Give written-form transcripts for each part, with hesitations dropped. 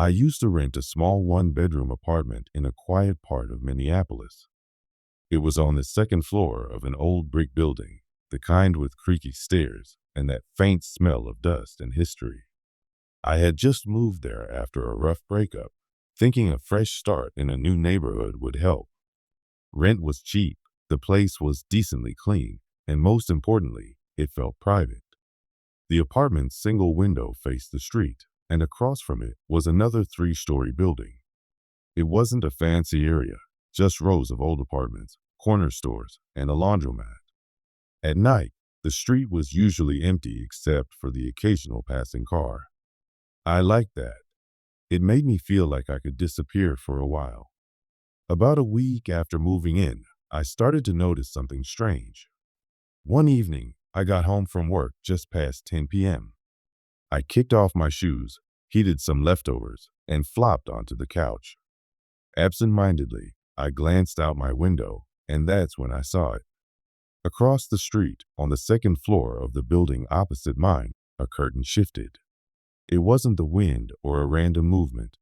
I used to rent a small one-bedroom apartment in a quiet part of Minneapolis. It was on the second floor of an old brick building, the kind with creaky stairs and that faint smell of dust and history. I had just moved there after a rough breakup, thinking a fresh start in a new neighborhood would help. Rent was cheap, the place was decently clean, and most importantly, it felt private. The apartment's single window faced the street, and across from it was another three-story building. It wasn't a fancy area, just rows of old apartments, corner stores, and a laundromat. At night, the street was usually empty except for the occasional passing car. I liked that. It made me feel like I could disappear for a while. About a week after moving in, I started to notice something strange. One evening, I got home from work just past 10 p.m. I kicked off my shoes, heated some leftovers, and flopped onto the couch. Absent-mindedly, I glanced out my window, and that's when I saw it. Across the street, on the second floor of the building opposite mine, a curtain shifted. It wasn't the wind or a random movement.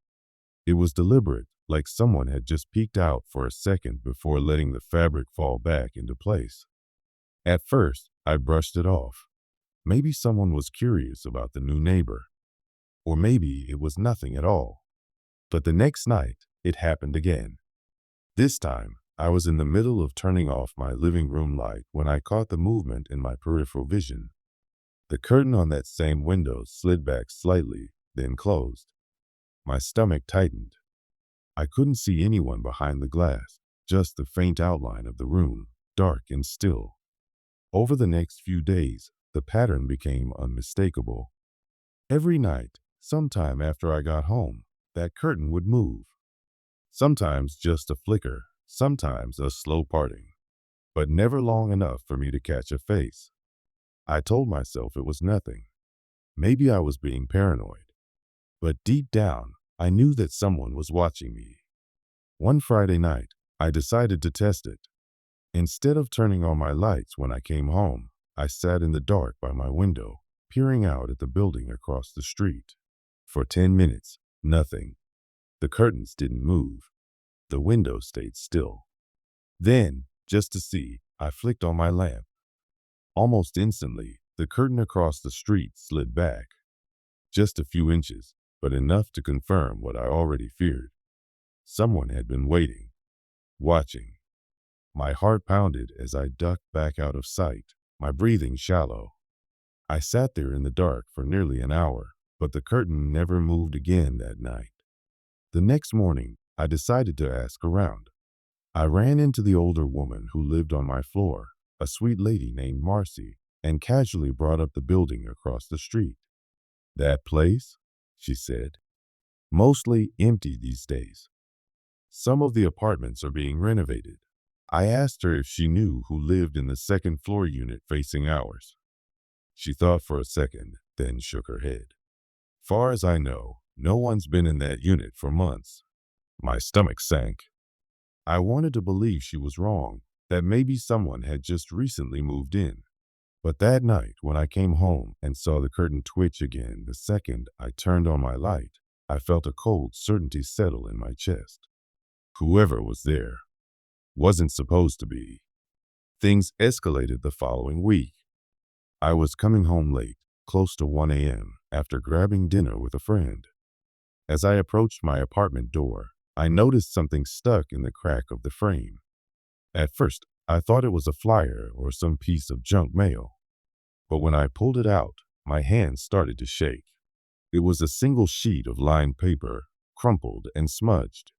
It was deliberate, like someone had just peeked out for a second before letting the fabric fall back into place. At first, I brushed it off. Maybe someone was curious about the new neighbor. Or maybe it was nothing at all. But the next night, it happened again. This time, I was in the middle of turning off my living room light when I caught the movement in my peripheral vision. The curtain on that same window slid back slightly, then closed. My stomach tightened. I couldn't see anyone behind the glass, just the faint outline of the room, dark and still. Over the next few days, the pattern became unmistakable. Every night, sometime after I got home, that curtain would move. Sometimes just a flicker, sometimes a slow parting, but never long enough for me to catch a face. I told myself it was nothing. Maybe I was being paranoid. But deep down, I knew that someone was watching me. One Friday night, I decided to test it. Instead of turning on my lights when I came home, I sat in the dark by my window, peering out at the building across the street. For 10 minutes, nothing. The curtains didn't move. The window stayed still. Then, just to see, I flicked on my lamp. Almost instantly, the curtain across the street slid back. Just a few inches, but enough to confirm what I already feared. Someone had been waiting, watching. My heart pounded as I ducked back out of sight, my breathing shallow. I sat there in the dark for nearly an hour, but the curtain never moved again that night. The next morning, I decided to ask around. I ran into the older woman who lived on my floor, a sweet lady named Marcy, and casually brought up the building across the street. "That place?" she said. "Mostly empty these days. Some of the apartments are being renovated." I asked her if she knew who lived in the second floor unit facing ours. She thought for a second, then shook her head. "Far as I know, no one's been in that unit for months." My stomach sank. I wanted to believe she was wrong, that maybe someone had just recently moved in. But that night, when I came home and saw the curtain twitch again the second I turned on my light, I felt a cold certainty settle in my chest. Whoever was there wasn't supposed to be. Things escalated the following week. I was coming home late, close to 1 a.m., after grabbing dinner with a friend. As I approached my apartment door, I noticed something stuck in the crack of the frame. At first, I thought it was a flyer or some piece of junk mail. But when I pulled it out, my hands started to shake. It was a single sheet of lined paper, crumpled and smudged.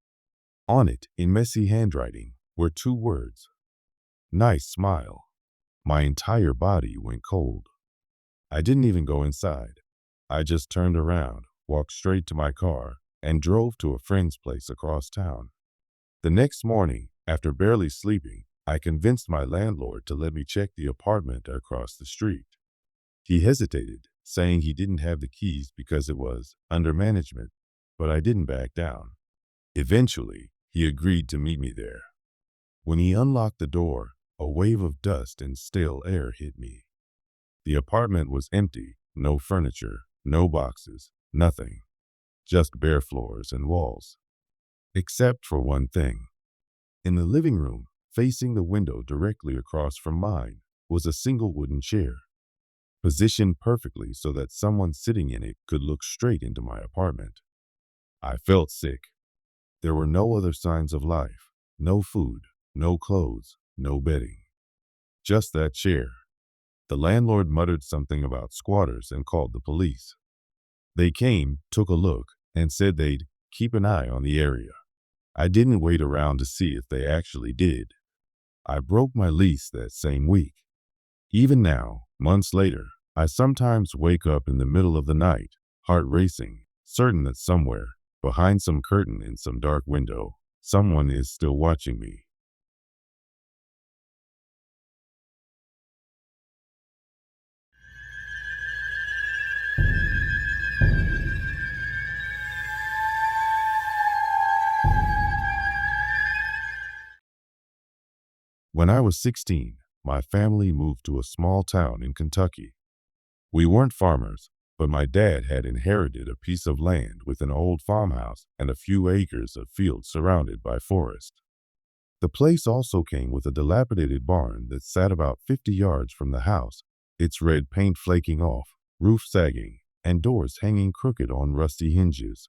On it, in messy handwriting, were 2 words. "Nice smile." My entire body went cold. I didn't even go inside. I just turned around, walked straight to my car, and drove to a friend's place across town. The next morning, after barely sleeping, I convinced my landlord to let me check the apartment across the street. He hesitated, saying he didn't have the keys because it was under management, but I didn't back down. Eventually, he agreed to meet me there. When he unlocked the door, a wave of dust and stale air hit me. The apartment was empty, no furniture, no boxes, nothing. just bare floors and walls. Except for one thing. In the living room, facing the window directly across from mine, was a single wooden chair, positioned perfectly so that someone sitting in it could look straight into my apartment. I felt sick. There were no other signs of life, no food, no clothes, no bedding. Just that chair. The landlord muttered something about squatters and called the police. They came, took a look, and said they'd keep an eye on the area. I didn't wait around to see if they actually did. I broke my lease that same week. Even now, months later, I sometimes wake up in the middle of the night, heart racing, certain that somewhere, behind some curtain in some dark window, someone is still watching me. When I was 16, my family moved to a small town in Kentucky. We weren't farmers, but my dad had inherited a piece of land with an old farmhouse and a few acres of fields surrounded by forest. The place also came with a dilapidated barn that sat about 50 yards from the house, its red paint flaking off, roof sagging, and doors hanging crooked on rusty hinges.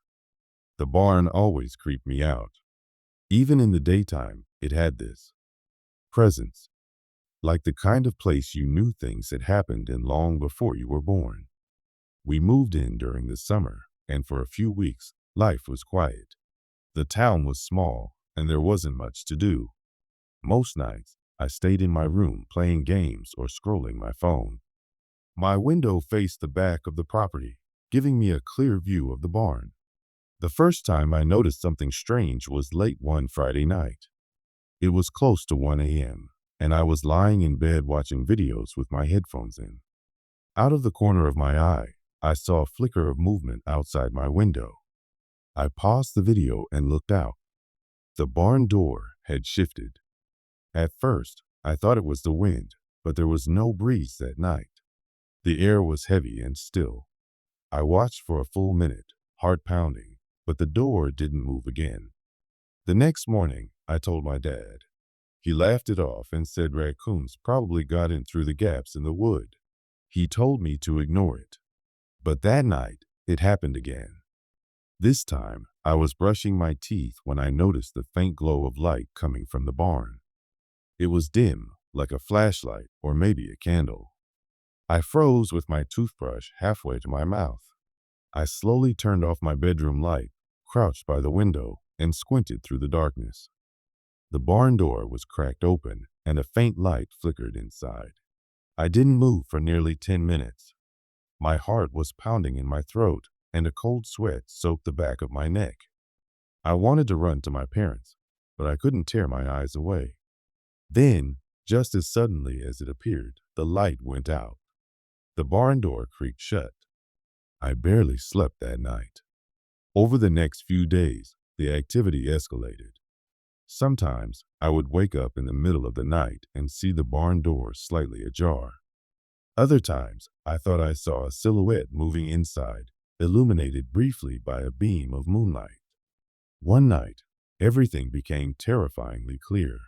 The barn always creeped me out. Even in the daytime, it had this presence, like the kind of place you knew things had happened in long before you were born. We moved in during the summer, and for a few weeks, life was quiet. The town was small, and there wasn't much to do. Most nights, I stayed in my room playing games or scrolling my phone. My window faced the back of the property, giving me a clear view of the barn. The first time I noticed something strange was late one Friday night. It was close to 1 a.m., and I was lying in bed watching videos with my headphones in. Out of the corner of my eye, I saw a flicker of movement outside my window. I paused the video and looked out. The barn door had shifted. At first, I thought it was the wind, but there was no breeze that night. The air was heavy and still. I watched for a full minute, heart pounding, but the door didn't move again. The next morning, I told my dad. He laughed it off and said raccoons probably got in through the gaps in the wood. He told me to ignore it. But that night, it happened again. This time, I was brushing my teeth when I noticed the faint glow of light coming from the barn. It was dim, like a flashlight or maybe a candle. I froze with my toothbrush halfway to my mouth. I slowly turned off my bedroom light, crouched by the window, and squinted through the darkness. The barn door was cracked open, and a faint light flickered inside. I didn't move for nearly 10 minutes. My heart was pounding in my throat, and a cold sweat soaked the back of my neck. I wanted to run to my parents, but I couldn't tear my eyes away. Then, just as suddenly as it appeared, the light went out. The barn door creaked shut. I barely slept that night. Over the next few days, the activity escalated. Sometimes I would wake up in the middle of the night and see the barn door slightly ajar. Other times, I thought I saw a silhouette moving inside, illuminated briefly by a beam of moonlight. One night, everything became terrifyingly clear.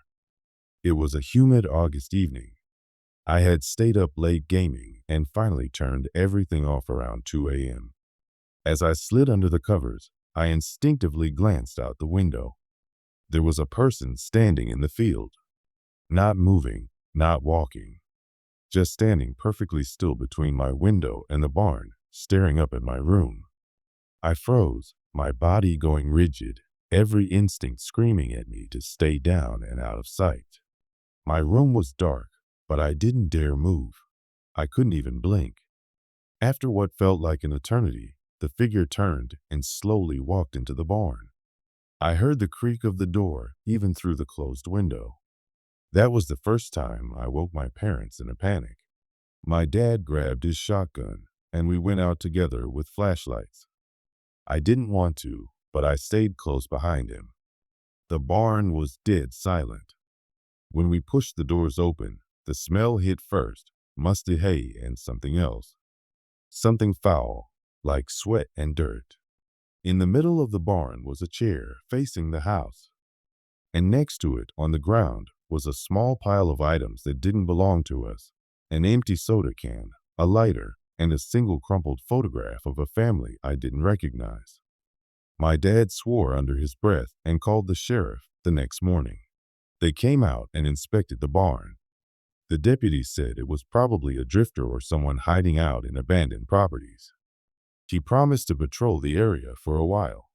It was a humid August evening. I had stayed up late gaming and finally turned everything off around 2 a.m. As I slid under the covers, I instinctively glanced out the window. There was a person standing in the field. Not moving, not walking. Just standing perfectly still between my window and the barn, staring up at my room. I froze, my body going rigid, every instinct screaming at me to stay down and out of sight. My room was dark, but I didn't dare move. I couldn't even blink. After what felt like an eternity, the figure turned and slowly walked into the barn. I heard the creak of the door even through the closed window. That was the first time I woke my parents in a panic. My dad grabbed his shotgun, and we went out together with flashlights. I didn't want to, but I stayed close behind him. The barn was dead silent. When we pushed the doors open, the smell hit first, musty hay and something else. Something foul, like sweat and dirt. In the middle of the barn was a chair facing the house, and next to it on the ground was a small pile of items that didn't belong to us: an empty soda can, a lighter, and a single crumpled photograph of a family I didn't recognize. My dad swore under his breath and called the sheriff the next morning. They came out and inspected the barn. The deputy said it was probably a drifter or someone hiding out in abandoned properties. He promised to patrol the area for a while.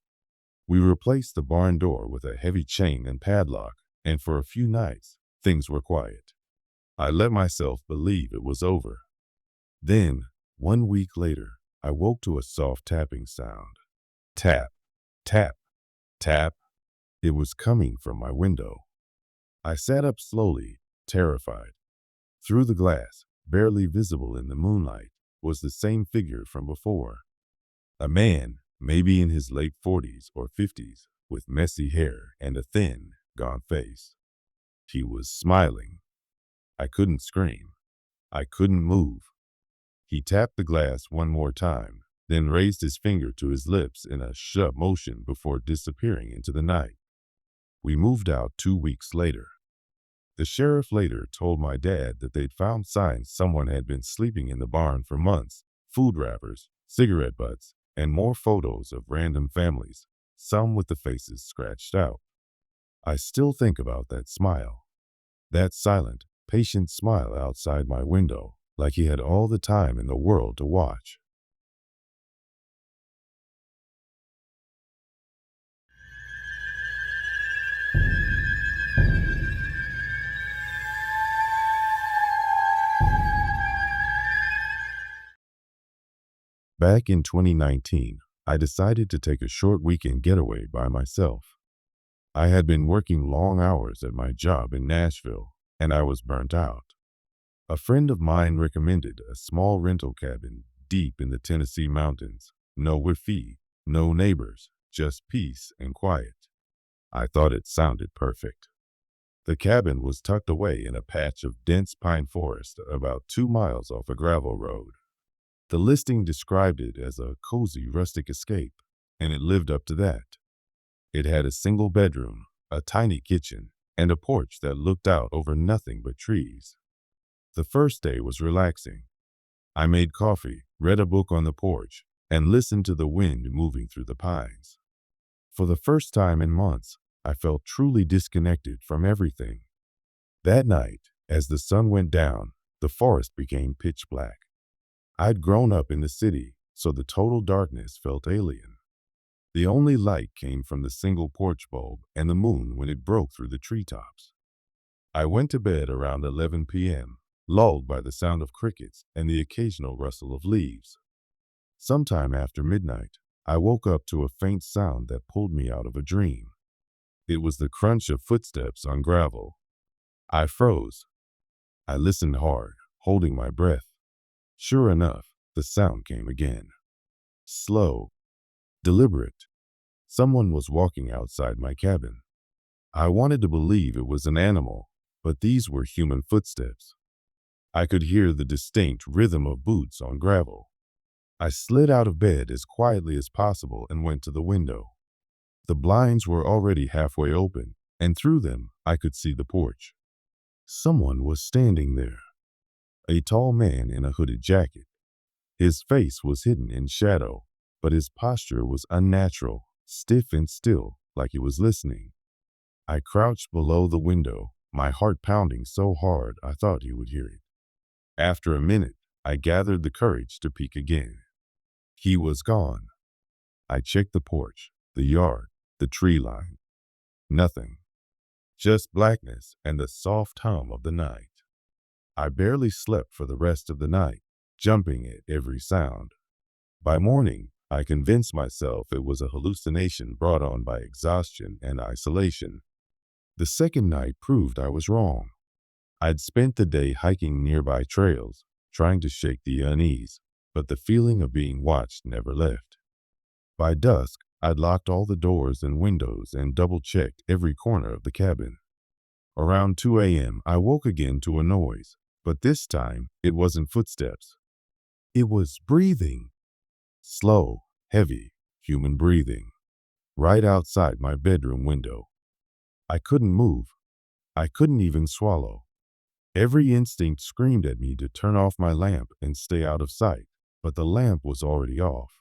We replaced the barn door with a heavy chain and padlock, and for a few nights, things were quiet. I let myself believe it was over. Then, 1 week later, I woke to a soft tapping sound. Tap, tap, tap. It was coming from my window. I sat up slowly, terrified. Through the glass, barely visible in the moonlight, was the same figure from before. A man, maybe in his late 40s or 50s, with messy hair and a thin, gaunt face. He was smiling. I couldn't scream. I couldn't move. He tapped the glass one more time, then raised his finger to his lips in a shut motion before disappearing into the night. We moved out 2 weeks later. The sheriff later told my dad that they'd found signs someone had been sleeping in the barn for months: food wrappers, cigarette butts, and more photos of random families, some with the faces scratched out. I still think about that smile. That silent, patient smile outside my window, like he had all the time in the world to watch. Back in 2019, I decided to take a short weekend getaway by myself. I had been working long hours at my job in Nashville, and I was burnt out. A friend of mine recommended a small rental cabin deep in the Tennessee mountains. No Wi-Fi, no neighbors, just peace and quiet. I thought it sounded perfect. The cabin was tucked away in a patch of dense pine forest about 2 miles off a gravel road. The listing described it as a cozy rustic escape, and it lived up to that. It had a single bedroom, a tiny kitchen, and a porch that looked out over nothing but trees. The first day was relaxing. I made coffee, read a book on the porch, and listened to the wind moving through the pines. For the first time in months, I felt truly disconnected from everything. That night, as the sun went down, the forest became pitch black. I'd grown up in the city, so the total darkness felt alien. The only light came from the single porch bulb and the moon when it broke through the treetops. I went to bed around 11 p.m., lulled by the sound of crickets and the occasional rustle of leaves. Sometime after midnight, I woke up to a faint sound that pulled me out of a dream. It was the crunch of footsteps on gravel. I froze. I listened hard, holding my breath. Sure enough, the sound came again. Slow, deliberate. Someone was walking outside my cabin. I wanted to believe it was an animal, but these were human footsteps. I could hear the distinct rhythm of boots on gravel. I slid out of bed as quietly as possible and went to the window. The blinds were already halfway open, and through them I could see the porch. Someone was standing there. A tall man in a hooded jacket. His face was hidden in shadow, but his posture was unnatural, stiff and still, like he was listening. I crouched below the window, my heart pounding so hard I thought he would hear it. After a minute, I gathered the courage to peek again. He was gone. I checked the porch, the yard, the tree line. Nothing. Just blackness and the soft hum of the night. I barely slept for the rest of the night, jumping at every sound. By morning, I convinced myself it was a hallucination brought on by exhaustion and isolation. The second night proved I was wrong. I'd spent the day hiking nearby trails, trying to shake the unease, but the feeling of being watched never left. By dusk, I'd locked all the doors and windows and double-checked every corner of the cabin. Around 2 a.m., I woke again to a noise, but this time it wasn't footsteps. It was breathing. Slow, heavy, human breathing, right outside my bedroom window. I couldn't move. I couldn't even swallow. Every instinct screamed at me to turn off my lamp and stay out of sight, but the lamp was already off.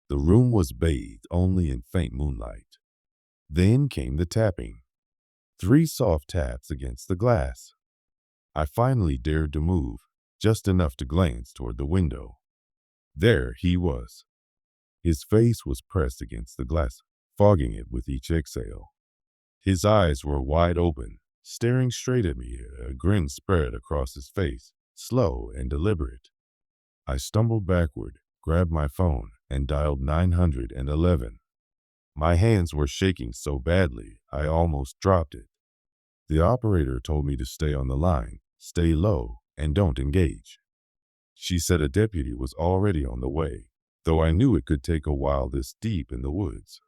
The room was bathed only in faint moonlight. Then came the tapping. 3 soft taps against the glass. I finally dared to move, just enough to glance toward the window. There he was. His face was pressed against the glass, fogging it with each exhale. His eyes were wide open, staring straight at me, a grin spread across his face, slow and deliberate. I stumbled backward, grabbed my phone, and dialed 911. My hands were shaking so badly, I almost dropped it. The operator told me to stay on the line, stay low, and don't engage. She said a deputy was already on the way, though I knew it could take a while this deep in the woods.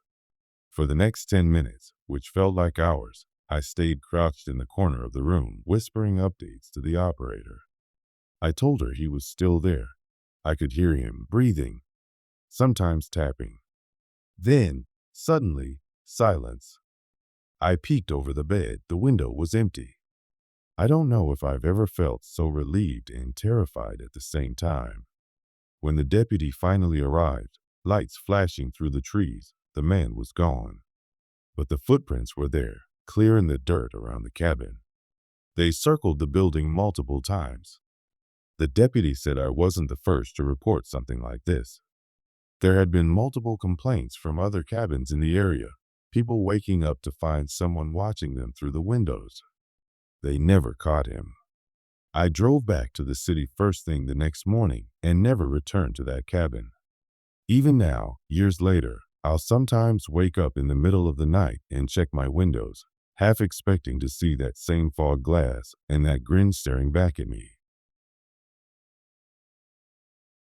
For the next 10 minutes, which felt like hours, I stayed crouched in the corner of the room, whispering updates to the operator. I told her he was still there. I could hear him breathing, sometimes tapping. Then, suddenly, silence. I peeked over the bed. The window was empty. I don't know if I've ever felt so relieved and terrified at the same time. When the deputy finally arrived, lights flashing through the trees, the man was gone. But the footprints were there, clear in the dirt around the cabin. They circled the building multiple times. The deputy said I wasn't the first to report something like this. There had been multiple complaints from other cabins in the area, people waking up to find someone watching them through the windows. They never caught him. I drove back to the city first thing the next morning and never returned to that cabin. Even now, years later, I'll sometimes wake up in the middle of the night and check my windows, half expecting to see that same fog glass and that grin staring back at me.